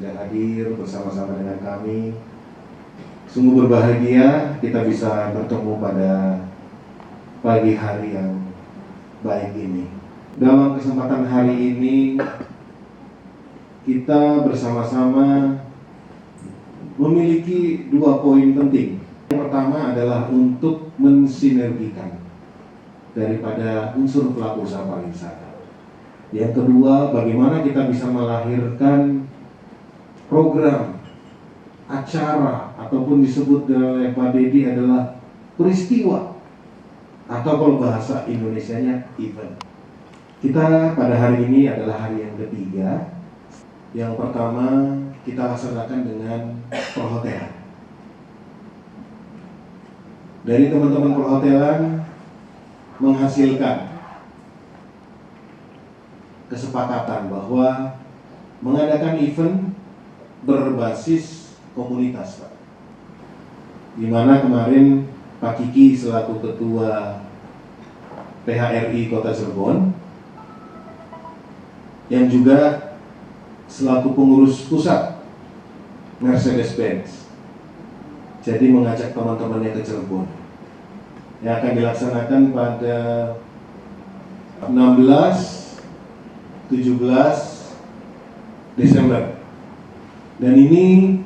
sudah hadir bersama-sama dengan kami. Sungguh berbahagia kita bisa bertemu pada pagi hari yang baik ini. Dalam kesempatan hari ini kita bersama-sama memiliki dua poin penting. Yang pertama adalah untuk mensinergikan daripada unsur pelaku usaha pariwisata. Yang kedua, bagaimana kita bisa melahirkan program, acara, ataupun disebut oleh Pak Dedi adalah peristiwa, atau kalau bahasa Indonesianya event. Kita pada hari ini adalah hari yang ketiga. Yang pertama kita laksanakan dengan perhotelan. Dari teman-teman perhotelan menghasilkan kesepakatan bahwa mengadakan event berbasis komunitas, Pak. Di mana kemarin Pak Kiki selaku Ketua PHRI Kota Cirebon yang juga selaku pengurus pusat Mercedes-Benz, jadi mengajak teman-temannya ke Cirebon yang akan dilaksanakan pada 16, 17 Desember. Dan ini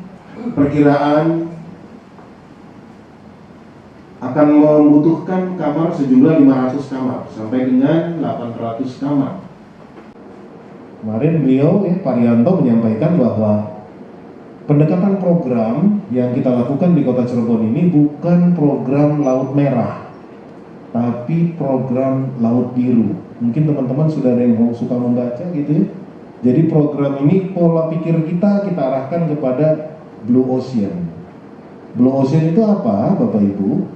perkiraan akan membutuhkan kamar sejumlah 500 kamar sampai dengan 800 kamar. Kemarin beliau Pak Rianto menyampaikan bahwa pendekatan program yang kita lakukan di Kota Cirebon ini bukan program Laut Merah, tapi program Laut Biru. Mungkin teman-teman sudah ada yang suka membaca gitu ya. Jadi program ini pola pikir kita arahkan kepada Blue Ocean. Blue Ocean itu apa, Bapak Ibu?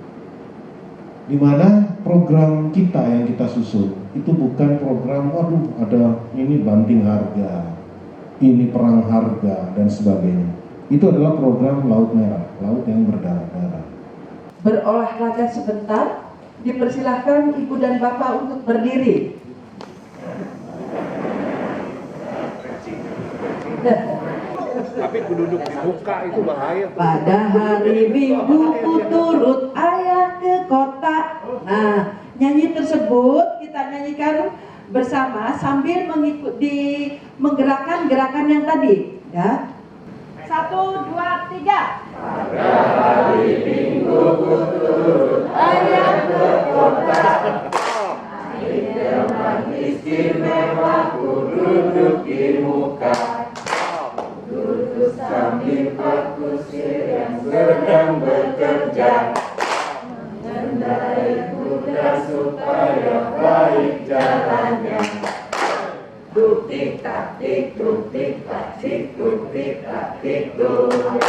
Di mana program kita yang kita susun itu bukan program, waduh ada ini banting harga, ini perang harga dan sebagainya. Itu adalah program Laut Merah, laut yang berdarah-darah. Berolahraga sebentar, dipersilahkan Ibu dan Bapak untuk berdiri. Tapi duduk di muka itu bahaya. Pada hari Minggu ku turut ayah ke kota. Nah, nyanyi tersebut kita nyanyikan bersama sambil mengikuti menggerakkan gerakan yang tadi, ya. 1, 2, 3. Pada hari Minggu ku turut ayah ke kota. Di tempat istimewa ku duduk di muka. Duduk sambil Pak Kusir yang sedang bekerja, mengendarai kuda supaya baik jalannya. Duk tik tak tik, duk tik tak tik, duk tik tak tik, duk.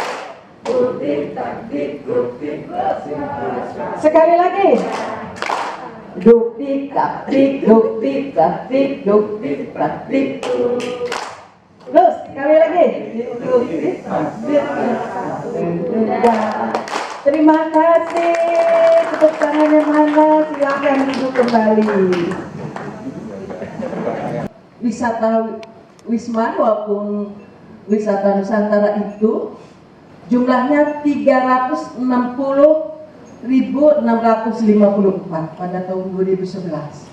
Duk tik tak tik, duk tik tak tik. Sekali lagi. Duk tik tak tik, duk tik tak tik, duk tik tak tik, duk. Terus sekali lagi. Duk tik tak tik. Terima kasih. Tepuk tangannya mana? Silakan duduk kembali. Wisata Wisma maupun wisata Nusantara itu jumlahnya 360.654 pada tahun 2011.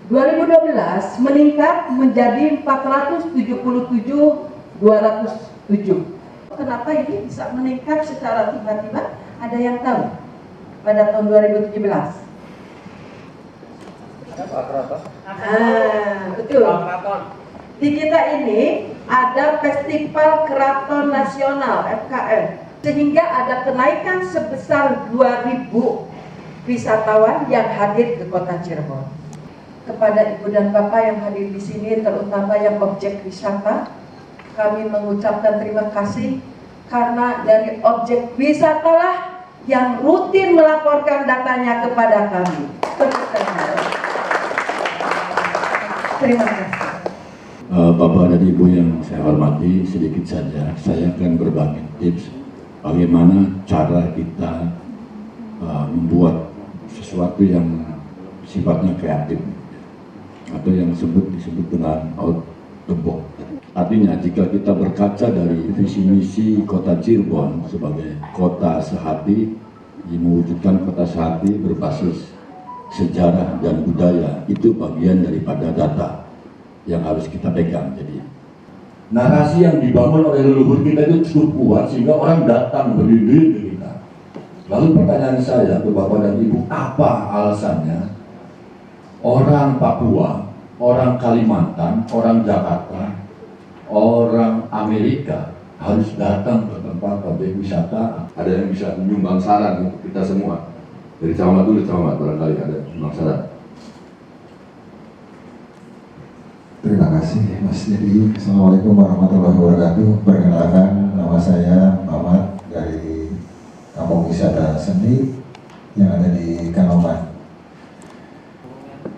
2012 meningkat menjadi 477.207. Kenapa ini bisa meningkat secara tiba-tiba? Ada yang tahu? Pada tahun 2017. Betul. Di kita ini ada Festival Keraton Nasional FKN, sehingga ada kenaikan sebesar 2.000 wisatawan yang hadir ke Kota Cirebon. Kepada Ibu dan Bapak yang hadir di sini, terutama yang objek wisata, kami mengucapkan terima kasih karena dari objek wisatalah yang rutin melaporkan datanya kepada kami. Terima kasih. Bapak dan Ibu yang saya hormati, sedikit saja saya akan berbagi tips bagaimana cara kita membuat sesuatu yang sifatnya kreatif atau yang disebut dengan gembok. Artinya jika kita berkaca dari visi misi kota Cirebon sebagai kota sehati, mewujudkan kota sehati berbasis sejarah dan budaya, itu bagian daripada data yang harus kita pegang. Jadi narasi yang dibangun oleh leluhur kita itu cukup kuat sehingga orang datang berdiri ke kita. Lalu pertanyaan saya ke Bapak dan Ibu, apa alasannya orang Papua, orang Kalimantan, orang Jakarta, orang Amerika harus datang ke tempat objek wisata? Ada yang bisa menyumbang saran untuk kita semua? Dari camat dulu, camat barangkali ada menyumbang saran. Terima kasih Mas Dedi. Assalamualaikum warahmatullahi wabarakatuh. Perkenalkan, nama saya Muhammad dari Kampung Wisata Seni yang ada di Kanoman.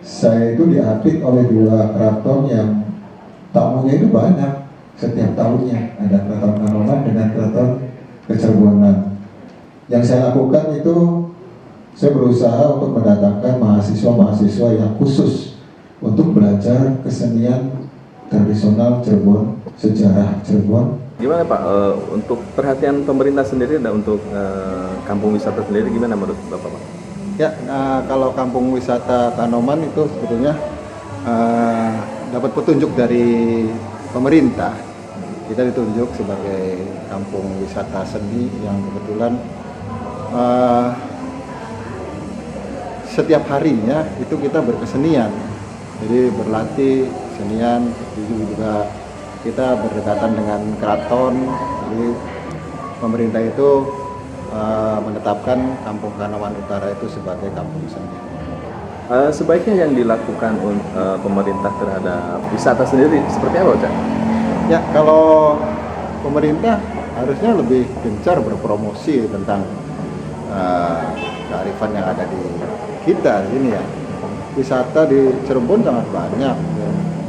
Saya itu diapit oleh dua keraton yang tamunya itu banyak setiap tahunnya. Ada keraton Kanoman dengan keraton Cirebon. Yang saya lakukan itu saya berusaha untuk mendatangkan mahasiswa-mahasiswa yang khusus untuk belajar kesenian tradisional Cirebon, sejarah Cirebon. Gimana Pak, untuk perhatian pemerintah sendiri dan untuk kampung wisata sendiri gimana menurut Bapak Pak? Ya, kalau kampung wisata Kanoman itu sebetulnya dapat petunjuk dari pemerintah. Kita ditunjuk sebagai kampung wisata seni yang kebetulan setiap harinya itu kita berkesenian. Jadi berlatih kesenian, juga kita berdekatan dengan keraton. Jadi pemerintah itu menetapkan Kampung Kanoman Utara itu sebagai kampung seni. Sebaiknya yang dilakukan pemerintah terhadap wisata sendiri seperti apa, Cak? Ya, kalau pemerintah harusnya lebih gencar berpromosi tentang kearifan yang ada di kita di sini ya. Wisata di Cirebon sangat banyak,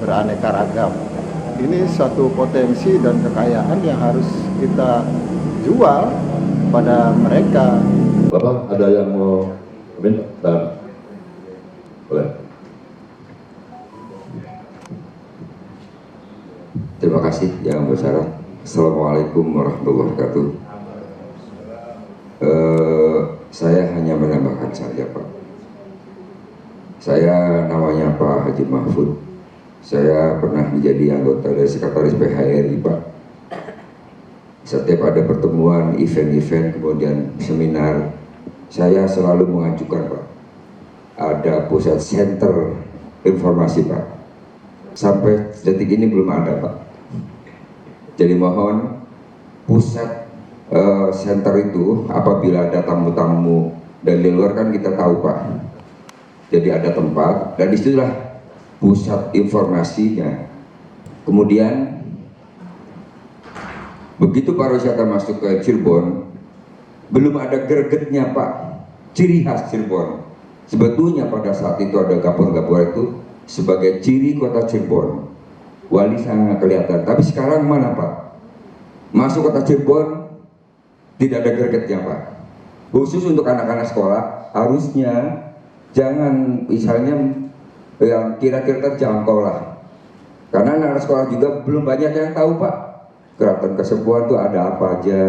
beraneka ragam. Ini satu potensi dan kekayaan yang harus kita jual pada mereka. Bapak ada yang mau minta? Boleh. Terima kasih yang besar. Assalamualaikum warahmatullahi wabarakatuh. Saya hanya menambahkan saja Pak. Saya namanya Pak Haji Mahfud. Saya pernah menjadi anggota dari Sekretaris PHRI Pak. Setiap ada pertemuan, event-event, kemudian seminar, saya selalu mengajukan Pak, ada pusat center informasi Pak. Sampai detik ini belum ada Pak. Jadi mohon pusat center itu apabila ada tamu-tamu dari luar kan kita tahu Pak. Jadi ada tempat dan disitulah pusat informasinya. Kemudian begitu pariwisata masuk ke Cirebon, belum ada gregetnya Pak, ciri khas Cirebon. Sebetulnya pada saat itu ada gapur-gapur itu sebagai ciri kota Cirebon. Wali sangat kelihatan, tapi sekarang mana Pak? Masuk kota Cirebon tidak ada gregetnya Pak. Khusus untuk anak-anak sekolah harusnya jangan misalnya yang kira-kira terjangkau lah. Karena anak-anak sekolah juga belum banyak yang tahu Pak. Keraton Kasepuhan itu ada apa aja.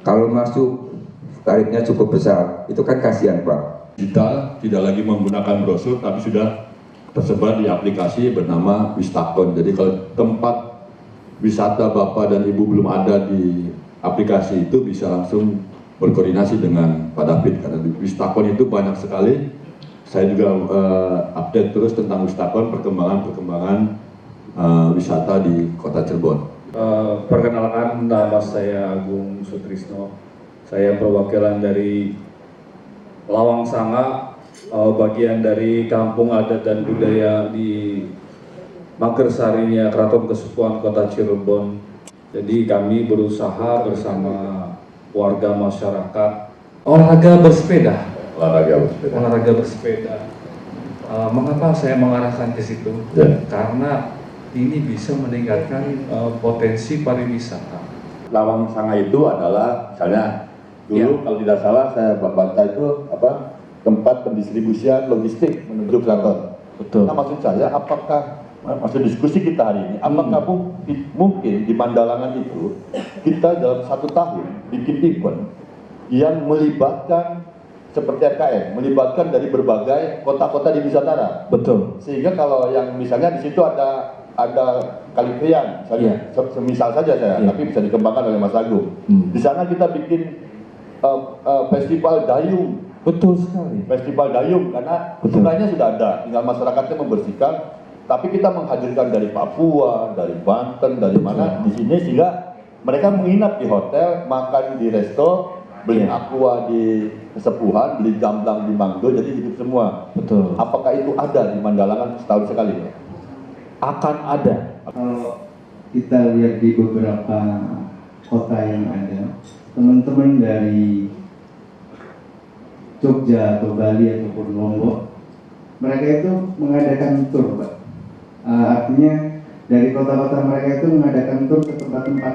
Kalau masuk tarifnya cukup besar, itu kan kasihan Pak. Kita tidak lagi menggunakan brosur, tapi sudah tersebar di aplikasi bernama Wistakon. Jadi kalau tempat wisata Bapak dan Ibu belum ada di aplikasi itu, bisa langsung berkoordinasi dengan Pak David. Karena di Wistakon itu banyak sekali. Saya juga update terus tentang Wistakon, perkembangan wisata di kota Cirebon. Perkenalkan, nama saya Agung Sutrisno. Saya perwakilan dari Lawang Sanga, bagian dari Kampung Adat dan Budaya di Magersarinya Keraton Kasepuhan Kota Cirebon. Jadi kami berusaha bersama warga masyarakat olahraga bersepeda. Olahraga bersepeda. Mengapa saya mengarahkan ke situ? Karena ini bisa meningkatkan potensi pariwisata. Lawang Sanga itu adalah misalnya dulu kalau tidak salah saya baca itu apa, tempat pendistribusian logistik menuju keraton. Betul. Nah maksud saya apakah masa diskusi kita hari ini, apakah mungkin di Mandalangan itu kita dalam 1 tahun bikin event yang melibatkan seperti RKM, melibatkan dari berbagai kota-kota di Nusantara. Betul. Sehingga kalau yang misalnya di situ ada Kali Priang, misalnya, semisal saja saya, tapi bisa dikembangkan oleh Mas Agung. Di sana kita bikin festival dayung. Betul sekali. Festival dayung karena sungainya sudah ada, tinggal masyarakatnya membersihkan. Tapi kita menghadirkan dari Papua, dari Banten, dari mana di sini sehingga mereka menginap di hotel, makan di resto, beli aqua di Kesepuhan, beli gamblang di Mangdo, jadi hidup semua. Betul. Apakah itu ada di Mandalangan setahun sekali? Akan ada. Kalau kita lihat di beberapa kota yang ada, teman-teman dari Jogja atau Bali ataupun Lombok, mereka itu mengadakan tour, Pak. Artinya dari kota-kota mereka itu mengadakan tour ke tempat-tempat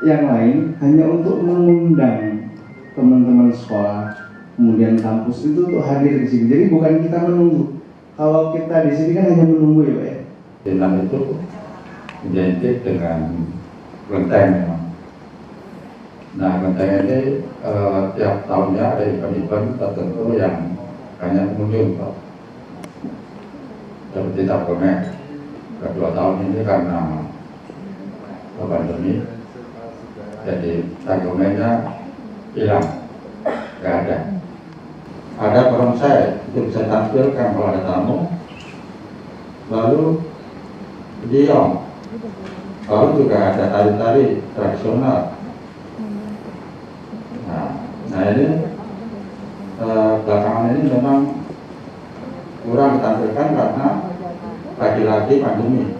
yang lain hanya untuk mengundang teman-teman sekolah, kemudian kampus itu untuk hadir di sini. Jadi bukan kita menunggu. Kalau kita di sini kan hanya menunggu ya, Pak ya. Binang itu identik dengan kelenteng memang. Nah, kelenteng ini tiap tahunnya ada event-event tertentu yang banyak pengunjung, Pak. Seperti Tapkome, kedua tahun ini karena pandemi, jadi Tapkome-nya hilang, nggak ada. Ada barongsai itu bisa tampilkan kalau ada tamu, lalu diom, lalu juga ada tari-tari tradisional. Nah ini belakangan ini memang kurang ditampilkan karena lagi-lagi pandemi.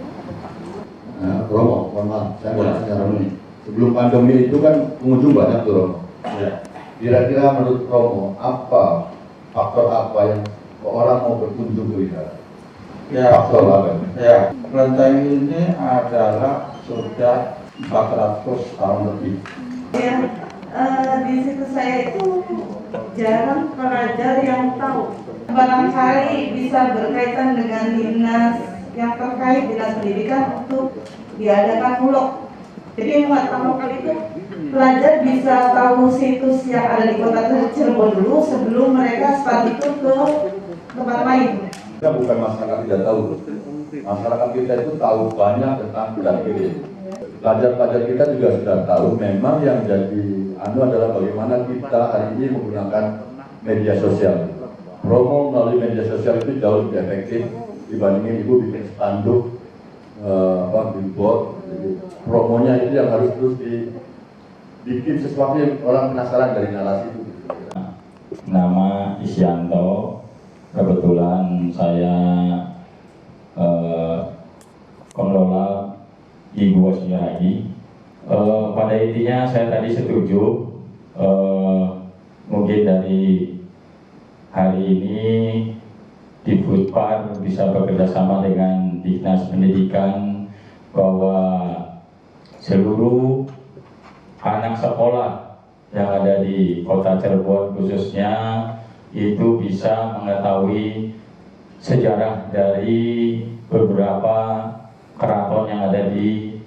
Romo, saya mau tanya Romo. Sebelum pandemi itu kan pengunjung banyak tuh Romo. Ya. Kira-kira menurut Romo, apa faktor apa yang orang mau berkunjung ke wisata? Ya, faktor apa? Ya, kelenteng ini adalah sudah 400 tahun lebih. Ya, di situ saya itu jarang pelajar yang tahu. Barangkali bisa berkaitan dengan dinas yang terkait dinas pendidikan untuk diadakan vlog. Jadi yang pertama kali itu pelajar bisa tahu situs yang ada di kota Cirebon dulu sebelum mereka start itu ke tempat lain. Kita bukan masyarakat tidak tahu, masyarakat kita itu tahu banyak tentang Kediri. Pelajar-pelajar kita juga sudah tahu. Memang yang jadi adalah bagaimana kita hari ini menggunakan media sosial. Promo melalui media sosial itu jauh lebih efektif dibandingin ibu bikin spanduk, billboard. Jadi, promonya itu yang harus terus dibikin sesuatu yang orang penasaran dari narasi itu. Nama Isyanto, kebetulan saya pengelola di Gua Sunyaragi. Pada intinya saya tadi setuju, mungkin dari hari ini di Foodpark bisa bekerjasama dengan Dinas Pendidikan bahwa seluruh anak sekolah yang ada di Kota Cirebon khususnya itu bisa mengetahui sejarah dari beberapa keraton yang ada di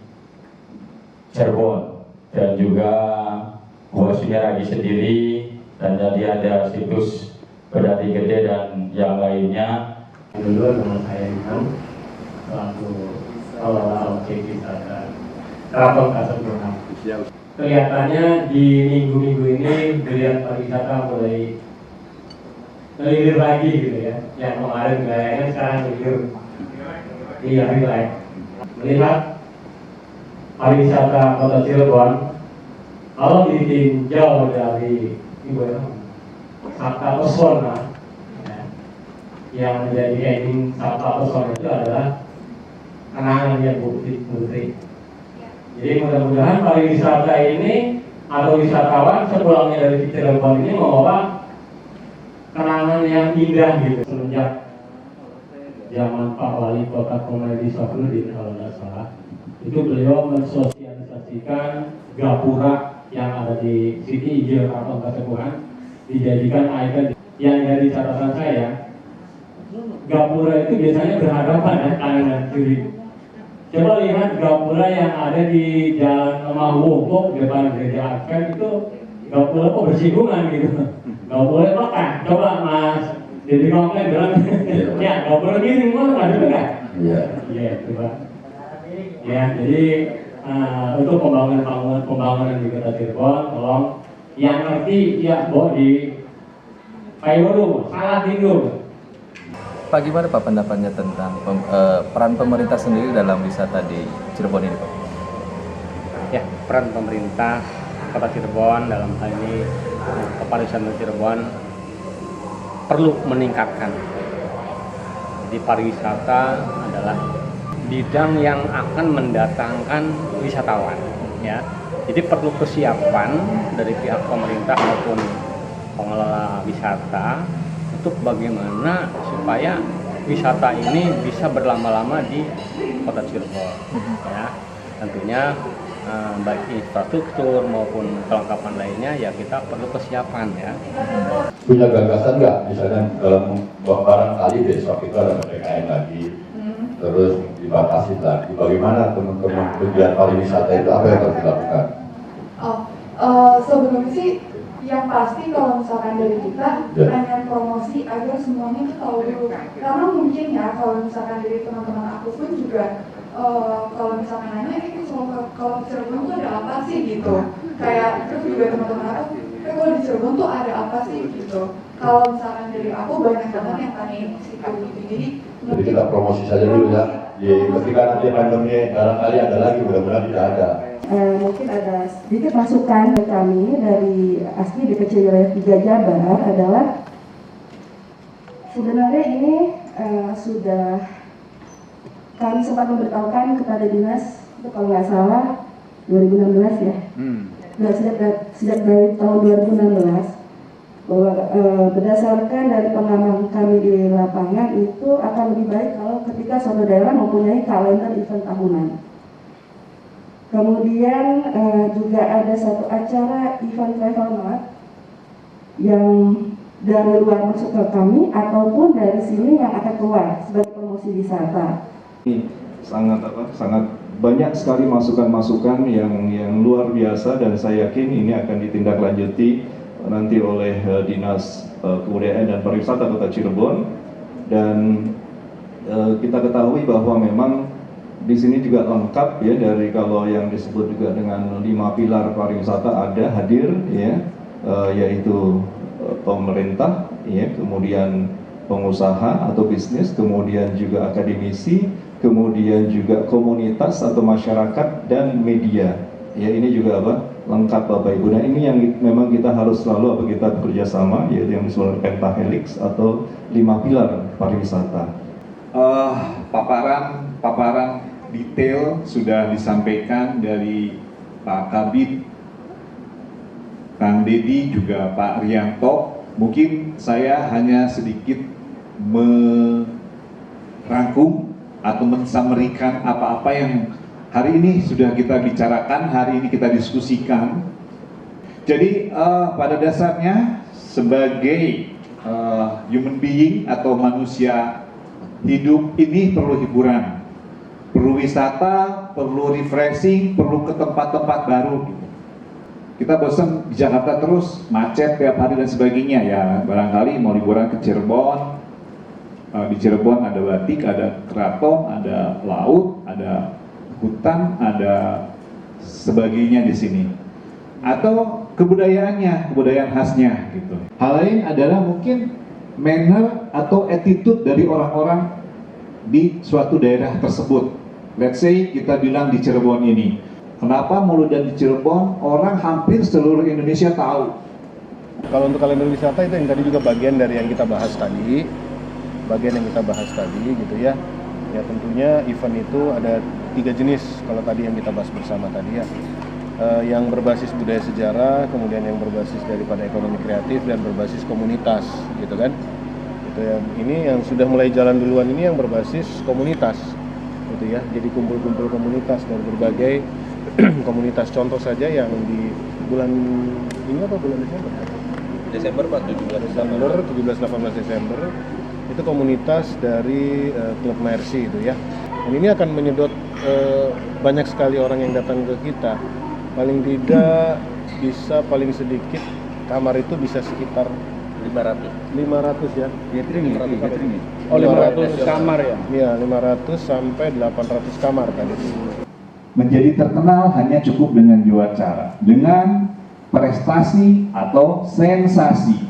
Cirebon dan juga Gua Sunyaragi sendiri, dan jadi ada situs Kediri Gede dan yang lainnya. Dulu nama saya Imam, selaku pengelola objek wisata Keraton Kasepuhan. Kelihatannya di minggu-minggu ini geliat pariwisata mulai melirik lagi gitu ya. Yang kemarin kayaknya sekarang melirik. Iya, relax. Melihat pariwisata Kota Cirebon, kalau ditinjau dari Sabta Pesona, ya, yang menjadi ending Sabta Pesona itu adalah kenangannya Putri. Jadi mudah-mudahan pariwisata ini atau wisatawan sepulangnya dari Cirebon ini membawa kenangan yang indah gitu. Semenjak zaman Pak Wali Kota Komedi Safruddin kalau tidak salah, itu beliau mensosialisasikan gapura yang ada di sini Ijil Keraton Kasepuhan dijadikan ikon. Yang dari catatan saya, gapura itu biasanya berhadapan ya kanan kiri. Coba lihat gapura yang ada di Jalan Mahwoko depan gereja Advent itu gapura kok bersinggungan gitu. Gak boleh makan. Coba Mas jadi komplain bilang, ya gak boleh gini, mau ada enggak? Iya, coba. Ya, jadi untuk pembangunan di Kota Cirebon, tolong yang ngerti ya bawa di Payoro, salah tidur. Pak, gimana Pak pendapatnya tentang peran pemerintah sendiri dalam wisata di Cirebon ini Pak? Ya, peran pemerintah Kota Cirebon dalam hal ini pariwisata Cirebon perlu meningkatkan. Jadi pariwisata adalah bidang yang akan mendatangkan wisatawan, ya. Jadi perlu kesiapan dari pihak pemerintah maupun pengelola wisata untuk bagaimana supaya wisata ini bisa berlama-lama di Kota Cirebon, ya. Tentunya baik infrastruktur maupun kelengkapan lainnya ya kita perlu kesiapan ya. Punya gagasan nggak misalnya dalam barangkali besok itu ada PPKM lagi, terus dibatasi lagi, bagaimana teman-teman kegiatan pariwisata itu apa yang harus dilakukan? Sebelumnya sih yang pasti kalau misalkan dari kita pengen promosi agar semuanya itu tahu dulu, karena mungkin ya kalau misalkan dari teman-teman aku pun juga kalau misalkan nanya itu kalau di Cirebon tuh ada apa sih gitu, kayak terus juga teman-teman aku kalau di Cirebon tuh ada apa sih gitu. Kalau misalkan dari aku banyak banget yang tanyain situ gitu, jadi kita promosi saja dulu ya. Ketika nanti pandemi barangkali ada lagi, mudah-mudahan tidak ada. Mungkin ada sedikit masukan dari kami dari ASDI DPC Wilayah 3 Jabar adalah sebenarnya ini sudah kami sempat memberitahukan kepada dinas itu kalau nggak salah 2016 ya. Sejak dari tahun 2016 bahwa berdasarkan dari pengalaman kami di lapangan itu akan lebih baik kalau ketika suatu daerah mempunyai kalender event tahunan. Kemudian juga ada satu acara event travel mart yang dari luar masuk ke kami ataupun dari sini yang akan keluar sebagai promosi wisata. Sangat banyak sekali masukan-masukan yang luar biasa dan saya yakin ini akan ditindaklanjuti nanti oleh Dinas Kebudayaan dan Pariwisata Kota Cirebon, dan kita ketahui bahwa memang di sini juga lengkap ya, dari kalau yang disebut juga dengan 5 pilar pariwisata ada hadir ya, yaitu pemerintah ya, kemudian pengusaha atau bisnis, kemudian juga akademisi, kemudian juga komunitas atau masyarakat dan media. Ya, ini juga lengkap Bapak Ibu. Nah, ini yang memang kita harus selalu kita bekerja sama, yaitu yang disebut Pentahelix atau 5 pilar pariwisata. Paparan detail sudah disampaikan dari Pak Kabid, Kang Dedi, juga Pak Rianto. Mungkin saya hanya sedikit merangkum atau mensamerikan apa-apa yang hari ini sudah kita bicarakan, hari ini kita diskusikan. Jadi pada dasarnya sebagai human being atau manusia hidup ini perlu hiburan, perlu wisata, perlu refreshing, perlu ke tempat-tempat baru. Kita bosan di Jakarta terus, macet tiap hari dan sebagainya ya. Barangkali mau liburan ke Cirebon, di Cirebon ada batik, ada keraton, ada laut, ada hutan, ada sebagainya di sini. Atau kebudayaannya, kebudayaan khasnya gitu. Hal lain adalah mungkin manner atau attitude dari orang-orang di suatu daerah tersebut. Let's say kita bilang di Cirebon ini, kenapa Mulut dan di Cirebon orang hampir seluruh Indonesia tahu. Kalau untuk kalender wisata itu yang tadi juga bagian dari yang kita bahas tadi, gitu ya. Ya tentunya event itu ada 3 jenis kalau tadi yang kita bahas bersama tadi ya. Yang berbasis budaya sejarah, kemudian yang berbasis daripada ekonomi kreatif dan berbasis komunitas, gitu kan. Itu ya. Ini yang sudah mulai jalan duluan ini yang berbasis komunitas, gitu ya. Jadi kumpul-kumpul komunitas dari berbagai komunitas. Contoh saja yang di bulan ini apa bulan Desember? Desember Pak, 17-18 Desember Itu komunitas dari Klub Mercy itu ya. Dan ini akan menyedot banyak sekali orang yang datang ke kita. Paling tidak bisa paling sedikit kamar itu bisa sekitar 500 ya. Oh, 500 kamar ya? Iya, 500 sampai 800 kamar tadi. Menjadi terkenal hanya cukup dengan dua cara, dengan prestasi atau sensasi.